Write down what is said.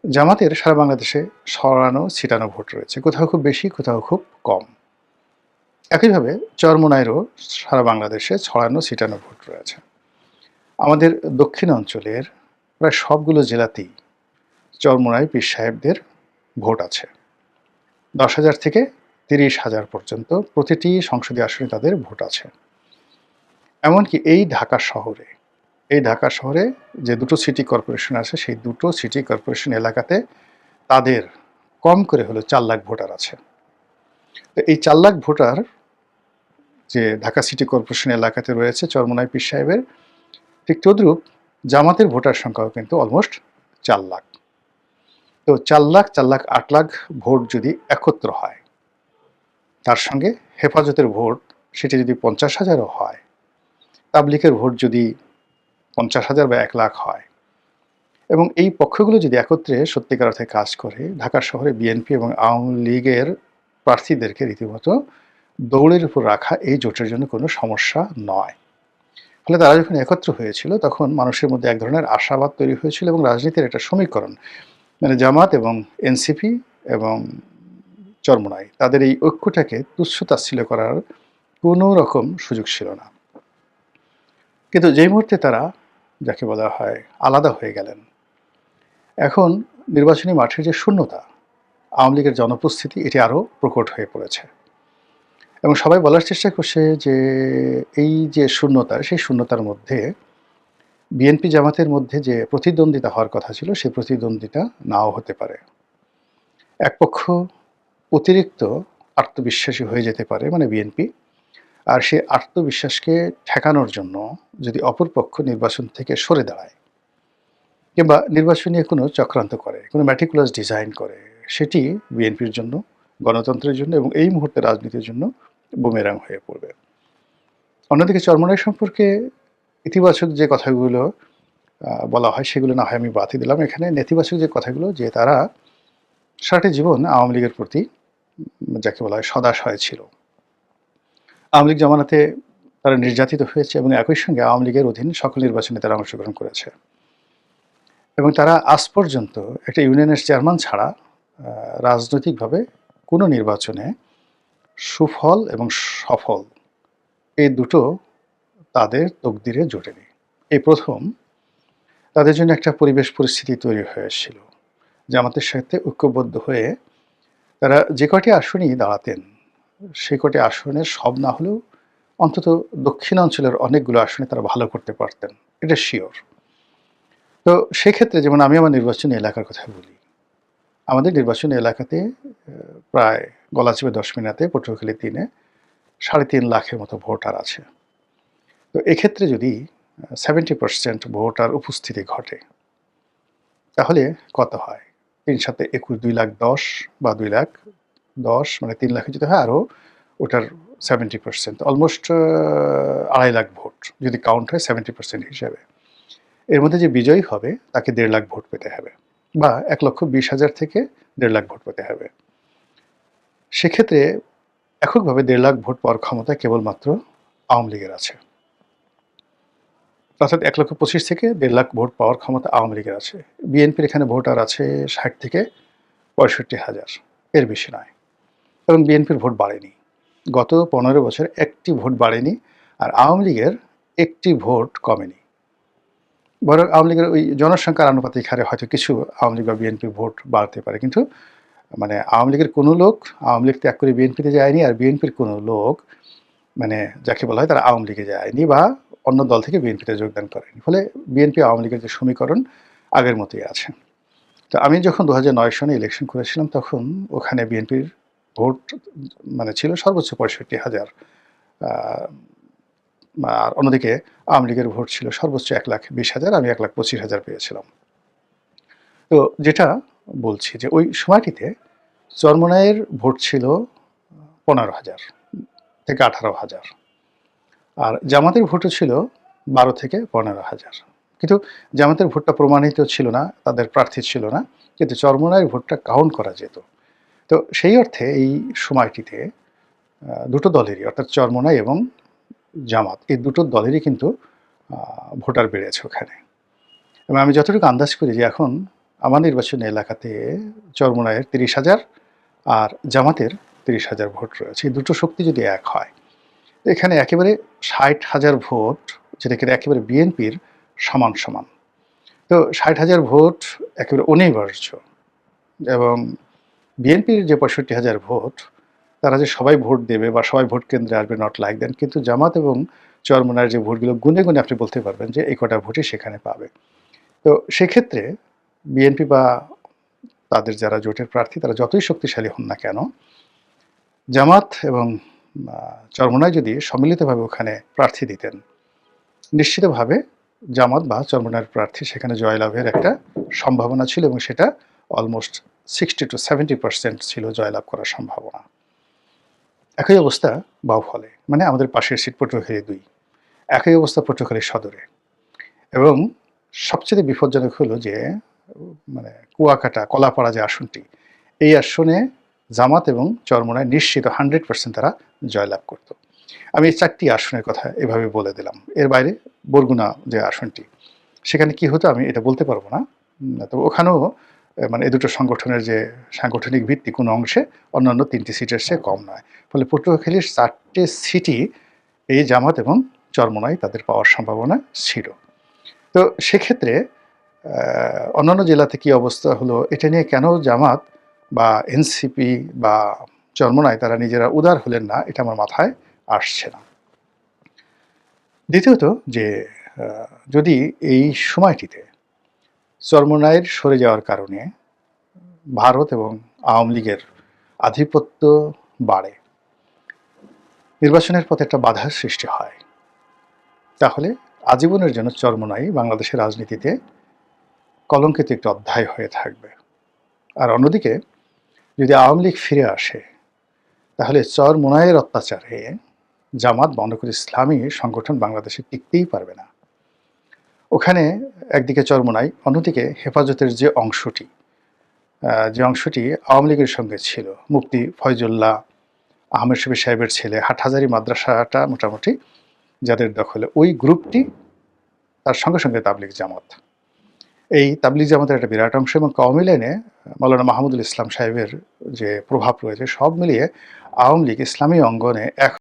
জামাতের সারা বাংলাদেশে ছড়ানো ছিটানো ভোট রয়েছে। কোথাও খুব বেশি, কোথাও খুব কম। একইভাবে চরমোনাইয়েরও সারা বাংলাদেশে ছড়ানো ছিটানো ভোট রয়েছে। আমাদের দক্ষিণ অঞ্চলের প্রায় সবগুলো জেলাতেই চরমোনাই পীর সাহেবদের ভোট আছে। ১০,০০০ থেকে ৩০,০০০ পর্যন্ত প্রতিটি সংসদীয় আসনে তাদের ভোট আছে। এমনকি এই ঢাকা শহরে যে দুটো সিটি কর্পোরেশন আছে, সেই দুটো সিটি কর্পোরেশন এলাকাতে তাদের কম করে হলেও ৪ লাখ ভোটার আছে। তো এই ৪ লাখ ভোটার যে ঢাকা সিটি কর্পোরেশন এলাকাতে রয়েছে চরমোনাই পীর সাহেবের, ঠিক তদ্রূপ জামাতের ভোটার সংখ্যাও কিন্তু অলমোস্ট ৪ লাখ। তো ৪ লাখ, ৪ লাখ, ৮ লাখ ভোট যদি একত্র হয়, তার সঙ্গে হেফাজতের ভোট সেটি যদি ৫০,০০০ও হয়, তাবলিগের ভোট যদি ৫০,০০০ বা ১ লাখ হয়, এবং এই পক্ষগুলো যদি একত্রে সত্যিকার অর্থে কাজ করে, ঢাকা শহরে বিএনপি এবং আওয়ামী লীগের প্রার্থীদেরকে রীতিমতো দৌড়ের উপর রাখা এই জোটের জন্য কোনো সমস্যা নয়। ফলে তারা যখন একত্র হয়েছিল, তখন মানুষের মধ্যে এক ধরনের আশাবাদ তৈরি হয়েছিল এবং রাজনীতির একটা সমীকরণ, মানে জামাত এবং এনসিপি এবং চরমোনাই, তাদের এই ঐক্যটাকে তুচ্ছ-তাচ্ছিল্য করার কোনো রকম সুযোগ ছিল না। কিন্তু যেই মুহূর্তে তারা, যাকে বলা হয়, আলাদা হয়ে গেলেন, এখন নির্বাচনী মাঠের যে শূন্যতা, আওয়ামী লীগের জনপ্রস্তুতি, এটি আরও প্রকট হয়ে পড়েছে। এবং সবাই বলার চেষ্টা করছে যে এই যে শূন্যতা, সেই শূন্যতার মধ্যে বিএনপি জামাতের মধ্যে যে প্রতিদ্বন্দ্বিতা হওয়ার কথা ছিল, সেই প্রতিদ্বন্দ্বিতা নাও হতে পারে। এক পক্ষ অতিরিক্ত আত্মবিশ্বাসী হয়ে যেতে পারে, মানে বিএনপি, আর সেই আত্মবিশ্বাসকে ঠেকানোর জন্য যদি অপর পক্ষ নির্বাচন থেকে সরে দাঁড়ায় কিংবা নির্বাচন নিয়ে কোনো চক্রান্ত করে, কোনো ম্যাটিকুলাস ডিজাইন করে, সেটি বিএনপির জন্য, গণতন্ত্রের জন্য এবং এই মুহূর্তে রাজনীতির জন্য বুমেরাং হয়ে পড়বে। অন্যদিকে চরমোনাই সম্পর্কে ইতিবাচক যে কথাগুলো বলা হয়, সেগুলো না হয় আমি বাদই দিলাম। এখানে নেতিবাচক যে কথাগুলো, যে তারা সারাটি জীবন আওয়ামী লীগের প্রতি, যাকে বলা হয়, সদাশয় ছিল। আওয়ামী লীগ জমানাতে তারা নির্যাতিত হয়েছে এবং একই সঙ্গে আওয়ামী লীগের অধীন সকল নির্বাচনে তারা অংশগ্রহণ করেছে এবং তারা আজ পর্যন্ত একটা ইউনিয়নের চেয়ারম্যান ছাড়া রাজনৈতিকভাবে কোনো নির্বাচনে সুফল এবং সফল, এই দুটো তাদের তকদিরে জোটেনি। এই প্রথম তাদের জন্য একটা পরিবেশ পরিস্থিতি তৈরি হয়েছিল, জামাতের সাথে ঐক্যবদ্ধ হয়ে তারা যে কটি আসনই দাঁড়াতেন, সে কটি আসনের সব না হলেও অন্তত দক্ষিণাঞ্চলের অনেকগুলো আসনে তারা ভালো করতে পারতেন, এটা শিওর। তো সেক্ষেত্রে যেমন আমি আমার নির্বাচনী এলাকার কথা বলি, আমাদের নির্বাচনী এলাকাতে প্রায় গলাচিপা 10 মিনাতে, পটুয়াখালী 3-এ 3.5 লাখের মতো ভোটার আছে। তো এক্ষেত্রে যদি 70% ভোটার উপস্থিতি ঘটে, তাহলে কত হয়? 3-7 21, 2,10,000 বা 2,10,000, মানে 3 লাখে যদি হয়, আরও ওটার 70%, অলমোস্ট 2.5 লাখ ভোট যদি কাউন্ট হয় 70% হিসাবে। এর মধ্যে যে বিজয়ী হবে তাকে 1.5 লাখ ভোট পেতে হবে, বা 1,20,000 থেকে 1.5 লাখ ভোট পেতে হবে। সেক্ষেত্রে এককভাবে 1.5 লাখ ভোট পাওয়ার ক্ষমতা কেবলমাত্র আওয়ামী লীগের আছে। অর্থাৎ 1,25,000 থেকে 1.5 লাখ ভোট পাওয়ার ক্ষমতা আওয়ামী লীগের আছে। বিএনপির এখানে ভোটার আছে 60 থেকে 65,000, এর বেশি নয়। এবং বিএনপির ভোট বাড়েনি, গত 15 বছরে একটি ভোট বাড়েনি, আর আওয়ামী লীগের একটি ভোট কমেনি। বরং আওয়ামী লীগের ওই জনসংখ্যার আনুপাতিক হারে হয়তো কিছু আওয়ামী লীগ বা বিএনপি ভোট বাড়তে পারে, কিন্তু মানে আওয়ামী লীগের কোনো লোক আওয়ামী লীগ ত্যাগ করে বিএনপিতে যায়নি, আর বিএনপির কোনো লোক, মানে যাকে বলা হয়, তারা আওয়ামী লীগে যায়নি বা অন্য দল থেকে বিএনপিতে যোগদান করেনি। ফলে বিএনপি আওয়ামী লীগের যে সমীকরণ আগের মতোই আছে। তো আমি যখন 2009 সনে ইলেকশন করেছিলাম, তখন ওখানে বিএনপির ভোট মানে ছিল সর্বোচ্চ 65,000, আর অন্যদিকে আওয়ামী লীগের ভোট ছিল সর্বোচ্চ 1,20,000, আমি 1,25,000 পেয়েছিলাম। তো যেটা বলছি যে ওই সময়টিতে চরমোনাইয়ের ভোট ছিল 15,000 থেকে 18,000, আর জামাতের ভোটও ছিল 12 থেকে 15,000। কিন্তু জামাতের ভোটটা প্রমাণিত ছিল না, তাদের প্রার্থী ছিল না, কিন্তু চরমোনাইয়ের ভোটটা কাউন্ট করা যেত। তো সেই অর্থে এই সময়টিতে দুটো দলেরই, অর্থাৎ চরমোনাই এবং জামাত, এই দুটো দলেরই কিন্তু ভোটার বেড়েছে ওখানে। এবং আমি যতটুকু আন্দাজ করি যে এখন আমার নির্বাচনী এলাকাতে চরমোনাইয়ের ৩০,০০০ আর জামাতের ৩০,০০০ ভোট রয়েছে। এই দুটো শক্তি যদি এক হয়, এখানে একেবারে ৬০,০০০ ভোট, যেটা কিনা একেবারে বিএনপির সমান সমান। তো ৬০,০০০ ভোট একেবারে অনিবার্য, এবং বিএনপির যে ৬৫,০০০ ভোট, তারা যে সবাই ভোট দেবে বা সবাই ভোট কেন্দ্রে আসবে, নট লাইক দ্যাট। কিন্তু জামাত এবং চরমোনাইয়ের যে ভোটগুলো গুনে গুনে আপনি বলতে পারবেন যে এই কটা ভোটই সেখানে পাবে। তো সেক্ষেত্রে বিএনপি বা তাদের যারা জোটের প্রার্থী, তারা যতই শক্তিশালী হন না কেন, জামাত এবং চরমোনাই যদি সম্মিলিতভাবে ওখানে প্রার্থী দিতেন, নিশ্চিতভাবে জামাত বা চরমোনাইয়ের প্রার্থী সেখানে জয়লাভের একটা সম্ভাবনা ছিল, এবং সেটা অলমোস্ট 60 to 70% ছিল জয়লাভ করার সম্ভাবনা। একই অবস্থা বাউফলে, মানে আমাদের পাশের সিট পটুয়াখালী ২, একই অবস্থা পটুয়াখালী সদরে। এবং সবচেয়ে বিপজ্জনক হলো যে মানে কুয়াকাটা কলাপাড়া যে আসনটি, এই আসনে জামাত এবং চরমোনাই নিশ্চিত 100% তারা জয়লাভ করত। আমি এই 4টি আসনের কথা এভাবে বলে দিলাম। এর বাইরে বরগুনা যে আসনটি, সেখানে কি হতো আমি এটা বলতে পারবো না। তবে ওখানেও মানে এই দুটো সংগঠনের যে সাংগঠনিক ভিত্তি কোনো অংশে অন্যান্য 3টি সিটের চেয়ে কম নয়। ফলে পটুয়াখালীর 4টে সিটই এই জামাত এবং চরমোনাই তাদের পাওয়ার সম্ভাবনা ছিল। তো সেক্ষেত্রে অন্যান্য জেলাতে কী অবস্থা হলো, এটা নিয়ে কেন জামাত বা এনসিপি বা চরমোনাই তারা নিজেরা উদার হলেন না, এটা আমার মাথায় আসছে না। দ্বিতীয়ত যে যদি এই সময়টিতে চরমোনাইয়ের সরে যাওয়ার কারণে ভারত এবং আওয়ামী লীগের আধিপত্য বাড়ে, নির্বাচনের পথে একটা বাধার সৃষ্টি হয়, তাহলে আজীবনের জন্য চরমোনাই বাংলাদেশের রাজনীতিতে কলঙ্কিত একটি অধ্যায় হয়ে থাকবে। আর অন্যদিকে যদি আওয়ামী লীগ ফিরে আসে, তাহলে চরমোনাইয়ের অত্যাচারে জামাত বা অন্য কোনো ইসলামী সংগঠন বাংলাদেশে টিকতেই পারবে না। ওখানে একদিকে চরমোনাই, অন্যদিকে হেফাজতের যে অংশটি আওয়ামী লীগের সঙ্গে ছিল, মুফতি ফয়জুল্লাহ, আহমেদ শফি সাহেবের ছেলে, হাটহাজারী মাদ্রাসাটা মোটামুটি যাদের দখলে, ওই গ্রুপটি, তার সঙ্গে সঙ্গে তাবলিগ জামাত, এই তাবলিগ জামাতের একটা বিরাট অংশ, এবং কওমি লাইনে মাওলানা মাহমুদুল ইসলাম সাহেবের যে প্রভাব রয়েছে, সব মিলিয়ে আওয়ামী লীগ ইসলামী অঙ্গনে